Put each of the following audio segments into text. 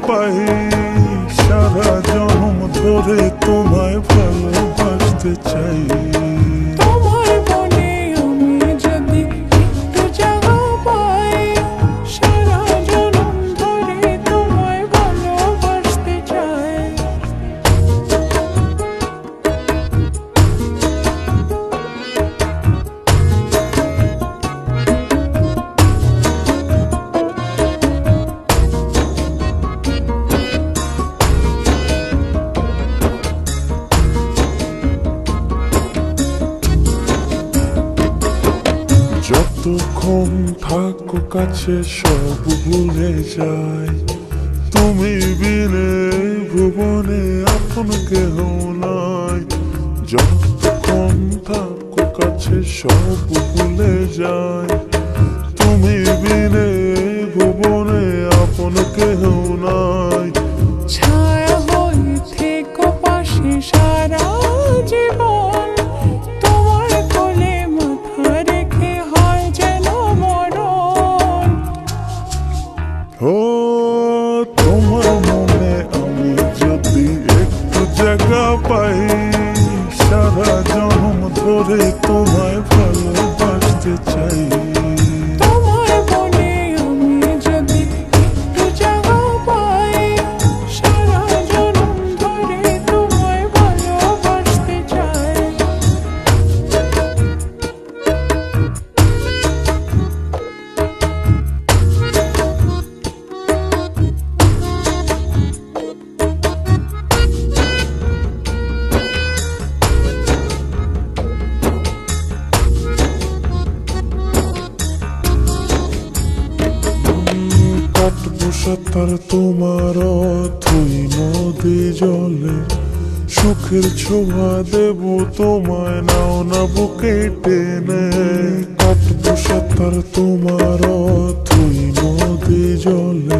পাই, সারা জন্ম ধরে তোমায় ভালোবাসতে চাই। তোমার মনে আমি যদি একটু জায়গা পাই, সারা জন্ম ধরে তোমায় ভালোবাসতে চাই। যতক্ষণ থাকো কাছে সব ভুলে যাই, তুমি বিনে ভুবনে আপন কেহ নাই। যতক্ষণ থাকো কাছে সব ভুলে যাই, তুমি বিনে ভুবনে আপন কেহ নাই। ছায়া হয়ে থেকো পাশে সারা জীবন, তোমার কোলে মাথা রেখে হয় যেন মরণ। ও তোমার মনে আমি যদি একটু জায়গা পাই, সারা জন্ম ধরে তোমায় ভালোবাসতে চাই। তোমার মনে আমি যদি একটু জায়গা পাই, সারা জন্ম ধরে তোমায় ভালোবাসতে চাই। কাটবো সাঁতার তোমার অথই নদী জলে, সুখের ছোঁয়া দেব তোমায় নাও না বুকে টেনে। কাটবো সাঁতার তোমার অথই নদী জলে,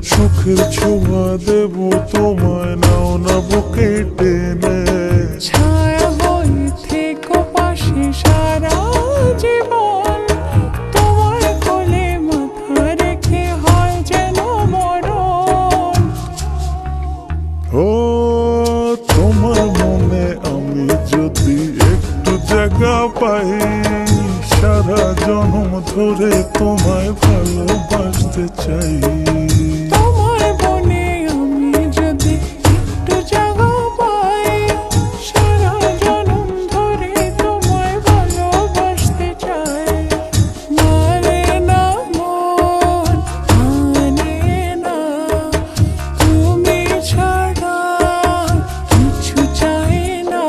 সুখের ছোঁয়া দেব তোমায় নাও না বুকে টেনে। ছায়া হয়ে থেকো পাশে সারা জীবন, তোমার কোলে মাথা রেখে হয় যেন মরণ। ও তোমার মনে আমি যদি একটু জায়গা পাই, সারা জন্ম ধরে তোমায় ভালোবাসতে চাই। তোমার মনে আমি যদি একটু জায়গা পাই, সারা জন্ম ধরে তোমায় ভালোবাসতে চাই। মানে না মন মানে না, তুমি ছাড়া কিছু চাই না।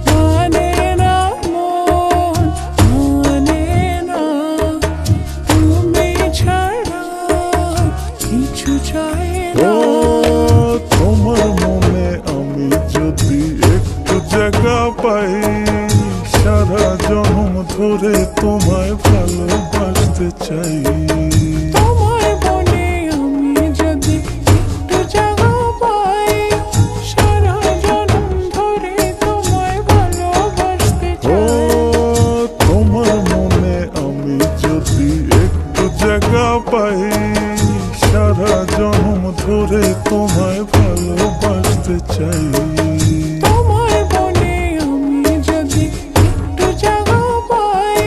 মানে না মন মানে না, তুমি ছাড়া কিছু চাই না। ও তোমার মনে আমি যদি একটু জায়গা পাই, সারা জন্ম ধরে তোমায় ভালোবাসতে চাই। তোমার মনে আমি যদি একটু জায়গা পাই, সারা জন্ম ধরে তোমায় ভালোবাসতে ও চাই। তোমার মনে আমি যদি একটু জায়গা পাই, সারা জন্ম ধরে তোমায় ভালোবাসতে চাই। তোমার মনে আমি যদি একটু জায়গা পাই,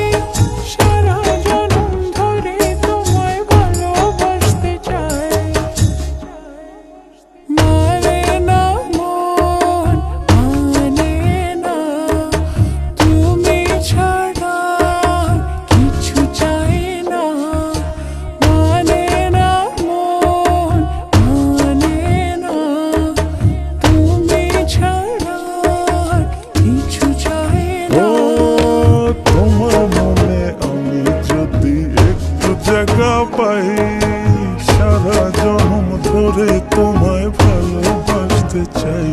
সারা জন্ম ধরে তোমায় ভালোবাসতে চাই। মানে না মন মানে না, তুমি ছাড়া কিছু চাই না। মানে না মন মানে না, তুমি ছাড়া কিছু চাই ও না। তোমার মনে আমি যদি একটু জায়গা পাই, সারা জন্ম ধরে তোমায় ভালোবাসতে চাই।